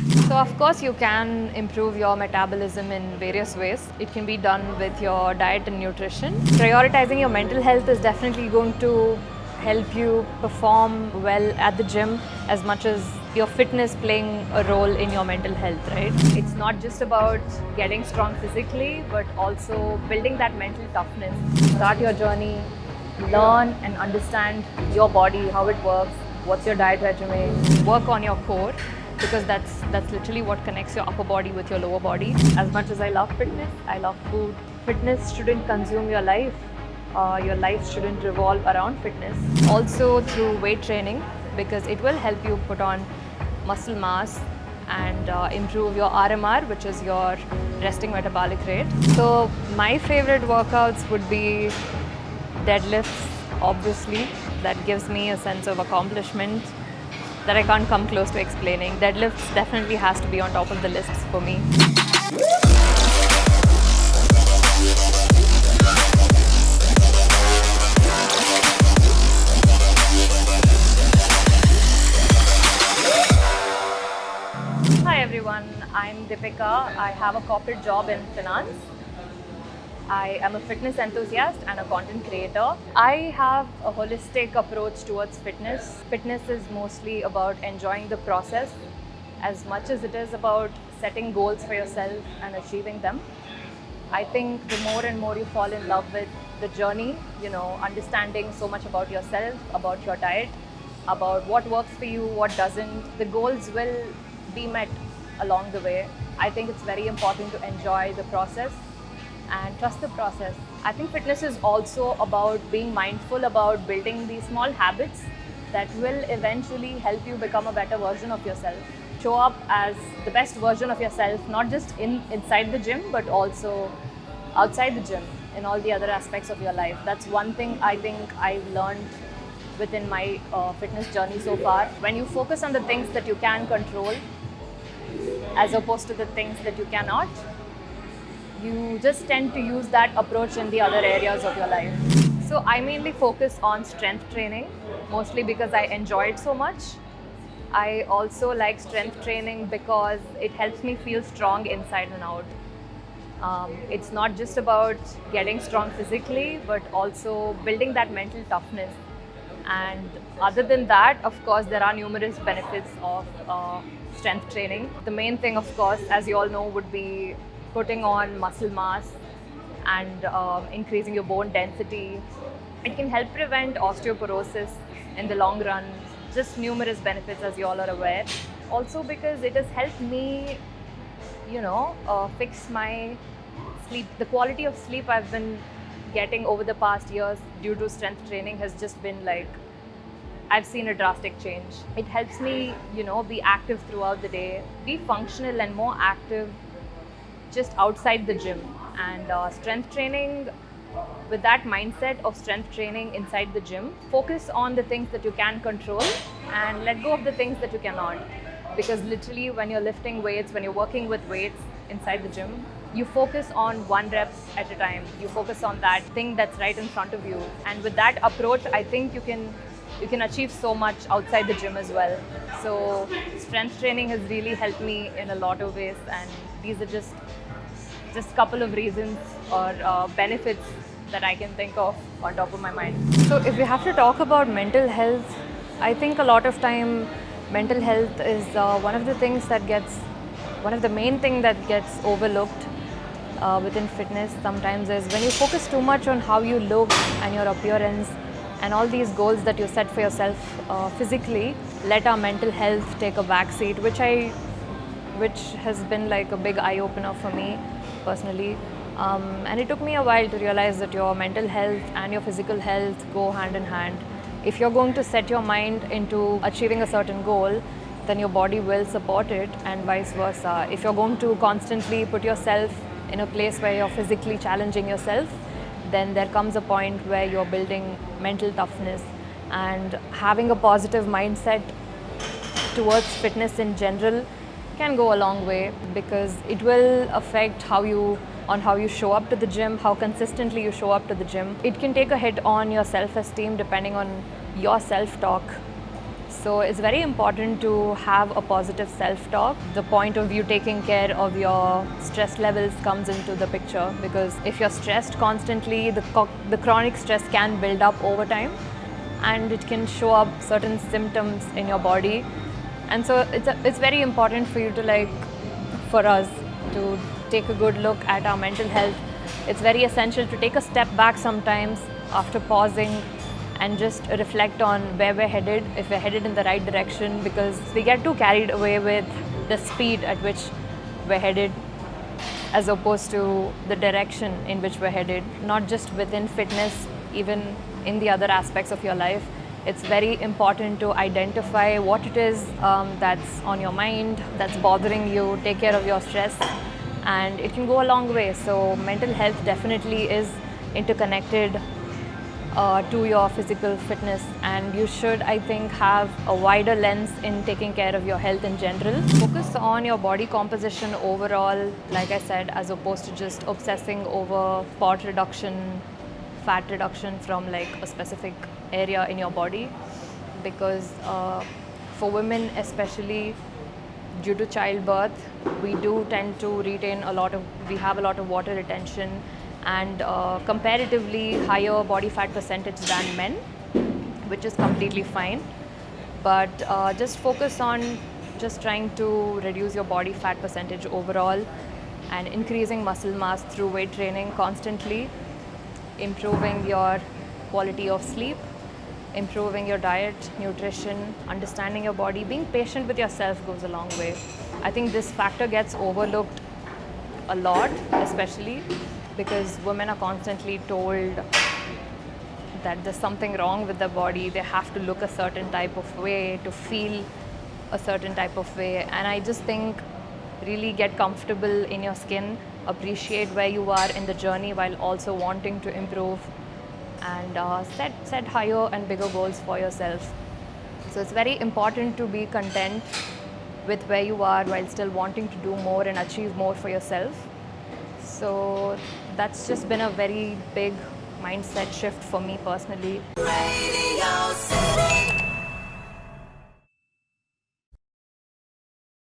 So of course you can improve your metabolism in various ways. It can be done with your diet and nutrition. Prioritizing your mental health is definitely going to help you perform well at the gym as much as your fitness playing a role in your mental health, right? It's not just about getting strong physically, but also building that mental toughness. Start your journey, learn and understand your body, how it works, what's your diet regimen, work on your core, because that's literally what connects your upper body with your lower body. As much as I love fitness, I love food. Fitness shouldn't consume your life. Your life shouldn't revolve around fitness. Also through weight training, because it will help you put on muscle mass and improve your RMR, which is your resting metabolic rate. So my favorite workouts would be deadlifts, obviously. That gives me a sense of accomplishment that I can't come close to explaining. Deadlifts definitely has to be on top of the lists for me. Hi everyone, I'm Deepika. I have a corporate job in finance. I am a fitness enthusiast and a content creator. I have a holistic approach towards fitness. Fitness is mostly about enjoying the process as much as it is about setting goals for yourself and achieving them. I think the more and more you fall in love with the journey, understanding so much about yourself, about your diet, about what works for you, what doesn't, the goals will be met along the way. I think it's very important to enjoy the process and trust the process. I think fitness is also about being mindful about building these small habits that will eventually help you become a better version of yourself. Show up as the best version of yourself, not just inside the gym, but also outside the gym in all the other aspects of your life. That's one thing I think I've learned within my fitness journey so far. When you focus on the things that you can control as opposed to the things that you cannot, you just tend to use that approach in the other areas of your life. So I mainly focus on strength training, mostly because I enjoy it so much. I also like strength training because it helps me feel strong inside and out. It's not just about getting strong physically, but also building that mental toughness. And other than that, of course, there are numerous benefits of strength training. The main thing, of course, as you all know, would be putting on muscle mass and increasing your bone density. It can help prevent osteoporosis in the long run. Just numerous benefits, as you all are aware. Also because it has helped me, fix my sleep. The quality of sleep I've been getting over the past years due to strength training has just been like, I've seen a drastic change. It helps me, be active throughout the day, be functional and more active just outside the gym. And strength training, with that mindset of strength training inside the gym, focus on the things that you can control and let go of the things that you cannot. Because literally when you're lifting weights, when you're working with weights inside the gym, you focus on one rep at a time. You focus on that thing that's right in front of you. And with that approach, I think you can achieve so much outside the gym as well. So strength training has really helped me in a lot of ways, and these are just a couple of reasons or benefits that I can think of on top of my mind. So if we have to talk about mental health, I think a lot of time mental health is one of the main thing that gets overlooked within fitness sometimes is when you focus too much on how you look and your appearance and all these goals that you set for yourself physically, let our mental health take a backseat, which has been like a big eye-opener for me personally. And it took me a while to realize that your mental health and your physical health go hand in hand. If you're going to set your mind into achieving a certain goal, then your body will support it, and vice versa. If you're going to constantly put yourself in a place where you're physically challenging yourself, then there comes a point where you're building mental toughness, and having a positive mindset towards fitness in general can go a long way, because it will affect how you show up to the gym, how consistently you show up to the gym. It can take a hit on your self-esteem depending on your self-talk. So it's very important to have a positive self-talk. The point of view taking care of your stress levels comes into the picture, because if you're stressed constantly, the chronic stress can build up over time and it can show up certain symptoms in your body. And so it's very important for you to for us to take a good look at our mental health. It's very essential to take a step back sometimes after pausing and just reflect on where we're headed, if we're headed in the right direction, because we get too carried away with the speed at which we're headed as opposed to the direction in which we're headed, not just within fitness, even in the other aspects of your life. It's very important to identify what it is that's on your mind, that's bothering you, take care of your stress, and it can go a long way. So mental health definitely is interconnected to your physical fitness, and you should, I think, have a wider lens in taking care of your health in general. Focus on your body composition overall, like I said, as opposed to just obsessing over spot reduction, fat reduction from like a specific area in your body, because for women especially, due to childbirth, we do tend to we have a lot of water retention and comparatively higher body fat percentage than men, which is completely fine. But just focus on just trying to reduce your body fat percentage overall and increasing muscle mass through weight training constantly, improving your quality of sleep, improving your diet, nutrition, understanding your body, being patient with yourself goes a long way. I think this factor gets overlooked a lot, especially because women are constantly told that there's something wrong with their body, they have to look a certain type of way, to feel a certain type of way. And I just think really get comfortable in your skin, appreciate where you are in the journey while also wanting to improve, and set higher and bigger goals for yourself. So it's very important to be content with where you are while still wanting to do more and achieve more for yourself. So that's just been a very big mindset shift for me personally. Radio City.